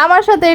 আমার সাথে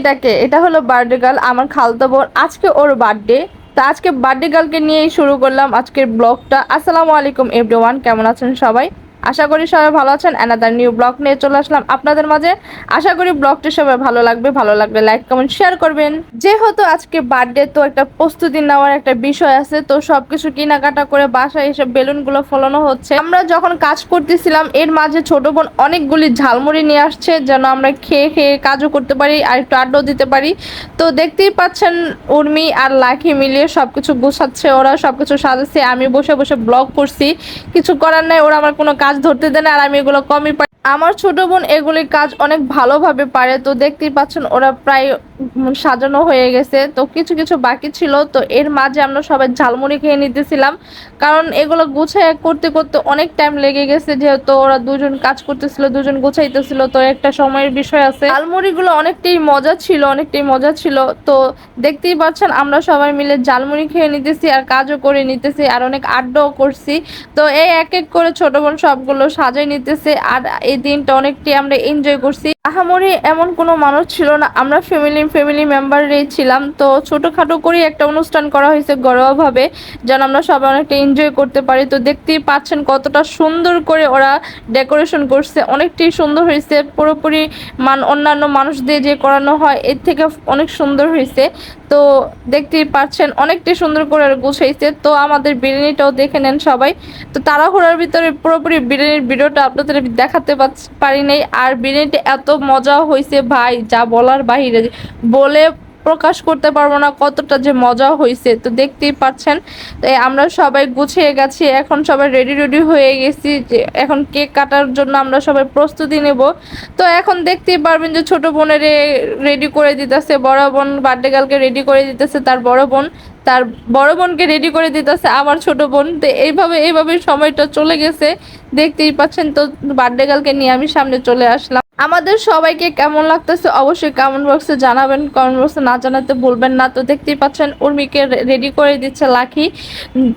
এটা হলো বার্থডে গার্ল, আমার খালতো বোন। আজকে ওর বার্থডে। তো আজকে বার্থডে গার্লকে নিয়েই শুরু করলাম আজকের ব্লগটা। আসসালামু আলাইকুম এভরিওয়ান, কেমন আছেন সবাই? আশা করি সবাই ভালো আছেন। অ্যানাদার নিউ ব্লগ নিয়ে চলে আসলাম আপনাদের মাঝে। আশা করি ব্লগটি সবাই ভালো লাগবে, ভালো লাগলে লাইক কমেন্ট শেয়ার করবেন। যেহেতু আজকে বার্থডে, তো একটা প্রস্তুতি নেওয়ার একটা বিষয় আছে। তো সবকিছু কেনাকাটা করে বাসায় এসে বেলুনগুলো ফলানো হচ্ছে। আমরা যখন কাজ করতেছিলাম এর মাঝে ছোট বোন অনেকগুলি ঝালমুড়ি নিয়ে আসছে, যেন আমরা খেয়ে খেয়ে কাজও করতে পারি আর একটু আড্ডাও দিতে পারি। তো দেখতেই পাচ্ছেন উর্মি আর লাখি মিলিয়ে সবকিছু গুছাচ্ছে, ওরা সবকিছু সাজাচ্ছে। আমি বসে বসে ব্লগ করছি, কিছু করার নাই, ওরা আমার কোনো কাজ ধরতে দেয় না আর আমি এগুলো কমই পারি। আমার ছোট বোন এগুলির কাজ অনেক ভালোভাবে পারে। তো দেখতেই পাচ্ছেন ওরা প্রায় সাজানো হয়ে গেছে, তো কিছু কিছু বাকি ছিল। তো এর মাঝে আমরা সবাই ঝালমুড়ি খেয়ে নিতেছিলাম, কারণ এগুলো গুছাই করতে করতে অনেক টাইম লেগে গেছে। যেহেতু ওরা দুজন কাজ করতেছিল, দুজন গুছাইতেছিল, তো একটা সময়ের বিষয় আছে। ঝালমুড়িগুলো অনেকটাই মজা ছিল, অনেকটাই মজা ছিল। তো দেখতেই পাচ্ছেন আমরা সবাই মিলে ঝালমুড়ি খেয়ে নিতেছি আর কাজও করে নিতেছি আর অনেক আড্ডাও করছি। তো এই এক এক করে ছোট বোন সবগুলো সাজাই নিতেছে আর এই দিনটা অনেকটাই আমরা এনজয় করছি। আহামরি এমন কোনো মানুষ ছিল না, আমরা ফ্যামিলি মেম্বারই ছিলাম। তো ছোটখাটো করে একটা অনুষ্ঠান করা হয়েছে ঘরোয়াভাবে, যেন আমরা সবাই অনেকটা এনজয় করতে পারি। তো দেখতেই পাচ্ছেন কতটা সুন্দর করে ওরা ডেকোরেশন করছে, অনেকটাই সুন্দর হয়েছে। পুরোপুরি অন্যান্য মানুষ দিয়ে যে করানো হয় এর থেকে অনেক সুন্দর হয়েছে। তো দেখতেই পাচ্ছেন অনেকটাই সুন্দর করে গুছাইছে। তো আমাদের বিরিয়ানিটাও দেখে নেন সবাই। তো তাড়াহুড়ার ভিতরে পুরোপুরি বিরিয়ানির ভিডিওটা আপনাদের দেখাতে পারি নাই। আর বিরিয়ানিটা এত মজা হয়েছে ভাই, যা বলার বাহিরে, বলে প্রকাশ করতে পারবো না কতটা যে মজা হয়েছে। তো দেখতেই পাচ্ছেন আমরা সবাই গুছিয়ে গেছি, এখন সবাই রেডি হয়ে গেছি যে এখন কেক কাটার জন্য আমরা সবাই প্রস্তুতি নেব। তো এখন দেখতেই পারবেন যে ছোট বোনের রেডি করে দিতেছে, বড় বোন বার্থডে গার্লকে রেডি করে দিতেছে, তার বড় বোনকে রেডি করে দিতেছে আবার ছোট বোন। তো এইভাবে সময়টা চলে গেছে, দেখতেই পাচ্ছেন। তো বার্থডে গার্লকে নিয়ে আমি সামনে চলে আসলাম। আমাদের সবাইকে কেমন লাগতেছে অবশ্যই কমেন্ট বক্সে জানাবেন, কমেন্ট বক্সে না জানাতে ভুলবেন না। তো দেখতেই পাচ্ছেন উর্মিকে রেডি করে দিচ্ছে লাখি।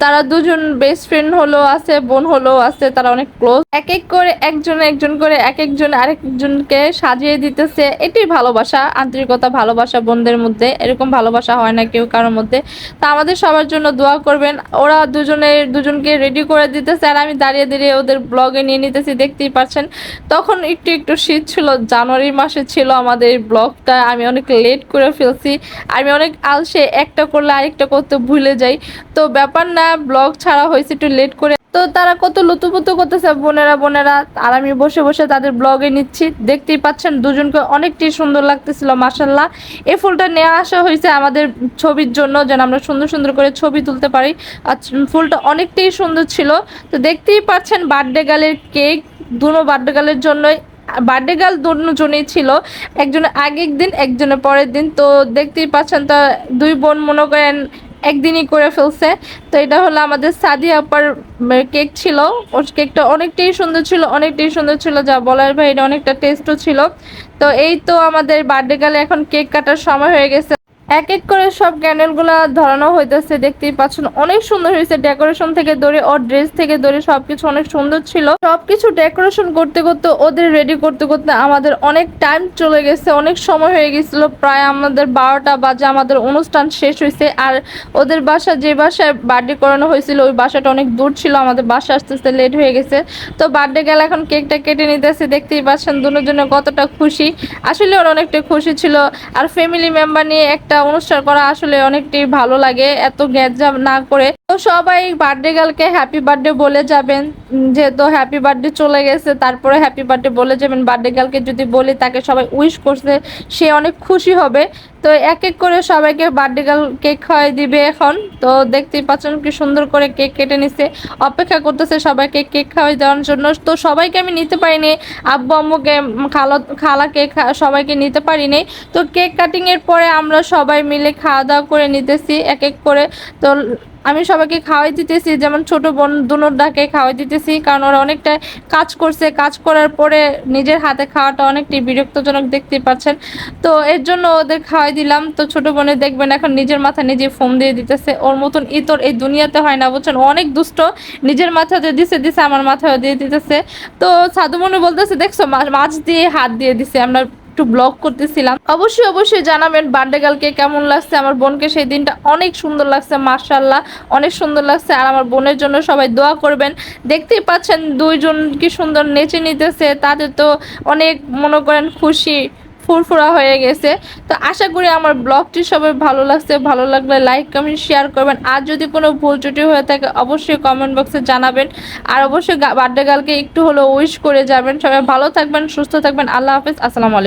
তারা দুজন বেস্ট ফ্রেন্ড হলো আছে, বোন হলো আছে, তারা অনেক ক্লোজ। এক এক করে একজন করে এক একজন আরেকজনকে সাজিয়ে দিতেছে। এটাই ভালোবাসা, আন্তরিকতা, ভালোবাসা। বোনদের মধ্যে এরকম ভালোবাসা হয় না কেউ কারোর মধ্যে। তা আমাদের সবার জন্য দোয়া করবেন। ওরা দুজনকে রেডি করে দিতেছে আর আমি দাঁড়িয়ে দাঁড়িয়ে ওদের ব্লগে নিয়ে নিতেছি, দেখতেই পাচ্ছেন। তখন একটু শীত ছিল, জানুয়ারি মাসে ছিল আমাদের এই ব্লগটা। আমি অনেক লেট করে ফেলছি, আমি অনেক আলসে, একটা করলে আরেকটা করতে ভুলে যাই। তো ব্যাপার না, ব্লগ ছাড়া হয়েছে একটু লেট করে। তো তারা কত লুতুপুতু করতেছে বোনেরা, আর আমি বসে বসে তাদের ব্লগে নিচ্ছি। দেখতেই পাচ্ছেন দুজনকে অনেকটাই সুন্দর লাগতেছিল মাশাল্লাহ। এই ফুলটা নিয়ে আসা হয়েছে আমাদের ছবির জন্য, যেন আমরা সুন্দর সুন্দর করে ছবি তুলতে পারি। আর ফুলটা অনেকটাই সুন্দর ছিল। তো দেখতেই পাচ্ছেন বার্থডে গার্লের কেক, দুনো বার্থডে গার্লের জন্যই। বার্থডে গার্ল দুজনেই ছিল, একজনের আগের দিন একজনের পরের দিন। তো দেখতেই পাচ্ছেন তা দুই বোন মনে করেন একদিনই করে ফেলছে। তো এটা হলো আমাদের সাদিয়া আপার কেক ছিল। ওর কেকটা অনেকটাই সুন্দর ছিল, যা বলার বাইরে, অনেকটা টেস্টও ছিল। তো এই তো আমাদের বার্থডে গার্লে এখন কেক কাটার সময় হয়ে গেছে। এক এক করে সব ক্যান্ডেলগুলা ধরানো হইতেছে, দেখতেই পাচ্ছেন অনেক সুন্দর হয়েছে। ডেকোরেশন থেকে ধরে ওর ড্রেস থেকে ধরে সবকিছু অনেক সুন্দর ছিল। সবকিছু ডেকোরেশন করতে করতে, ওদের রেডি করতে করতে আমাদের অনেক টাইম চলে গেছে, অনেক সময় হয়ে গেছিল। প্রায় আমাদের 12টা বাজে আমাদের অনুষ্ঠান শেষ হয়েছে। আর ওদের বাসা, যে বাসায় বার্থডে করানো হয়েছিল, ওই বাসাটা অনেক দূর ছিল, আমাদের বাসা আস্তে আস্তে লেট হয়ে গেছে। তো বার্থডে গেলে এখন কেকটা কেটে নিতেছে, দেখতেই পাচ্ছেন দুজনে কতটা খুশি। আসলে ওরা অনেকটা খুশি ছিল। আর ফ্যামিলি মেম্বার নিয়ে একটা অনুষ্ঠান করা আসলে অনেকটাই ভালো লাগে, এত গ্যাঞ্জাম না করে। তো সবাই বার্থডে গার্লকে হ্যাপি বার্থডে বলে যাবেন, যেহেতু হ্যাপি বার্থডে চলে গেছে, তারপরে হ্যাপি বার্থডে বলে যাবেন। বার্থডে গার্লকে যদি বলি তাকে সবাই উইশ করছে, সে অনেক খুশি হবে। তো এক এক করে সবাইকে বার্থডে গার্ল কেক খাওয়াই দিবে এখন। তো দেখতেই পাচ্ছেন কি সুন্দর করে কেক কেটে নিছে, অপেক্ষা করতেছে সবাইকে কেক খাওয়াই দেওয়ার জন্য। তো সবাইকে আমি নিতে পারিনি, আব্বু আম্মুকে, খালাকে, সবাইকে নিতে পারিনি। তো কেক কাটিং এর পরে আমরা সবাই মিলে খাওয়া দাওয়া করে নিতেছি এক এক করে। তো আমি সবাইকে খাওয়াই দিতেছি, যেমন ছোট বোন দুনোটাকে খাওয়াই দিতেছি, কারণ ওরা অনেকটা কাজ করছে। কাজ করার পরে নিজের হাতে খাওয়াটা অনেকটাই বিরক্তজনক, দেখতে পাচ্ছেন। তো এর জন্য ওদের খাওয়াই দিলাম। তো ছোট বোনে দেখবেন এখন নিজের মাথা নিজে ফোন দিয়ে দিতেছে, ওর মতন ইতর এই দুনিয়াতে হয় না, বুঝছেন। অনেক দুষ্ট, নিজের মাথা দিয়ে দিছে আমার মাথাও দিয়ে দিতেছে। তো সাধু মনে বলতেছে, দেখছো মাছ দিয়ে হাত দিয়ে দিছে, আমরা একটু ব্লগ করতেছিলাম। অবশ্যই অবশ্যই জানাবেন বার্থডে গার্লকে কেমন লাগছে। আমার বোনকে সেই দিনটা অনেক সুন্দর লাগছে, মাশাআল্লাহ অনেক সুন্দর লাগছে। আর আমার বোনের জন্য সবাই দোয়া করবেন। দেখতেই পাচ্ছেন দুইজন কি সুন্দর নেচে নিতেছে, তাদের তো অনেক মনে করেন খুশি ফুরফুরা হয়ে গেছে। তো আশা করি আমার ব্লগটি সবাই ভালো লাগছে, ভালো লাগলে লাইক কমেন্ট শেয়ার করবেন। আর যদি কোনো ভুল ত্রুটি হয়ে থাকে অবশ্যই কমেন্ট বক্সে জানাবেন। আর অবশ্যই বার্থডে গার্লকে একটু হলেও উইশ করে যাবেন। সবাই ভালো থাকবেন, সুস্থ থাকবেন। আল্লাহ হাফেজ, আসসালামু আলাইকুম।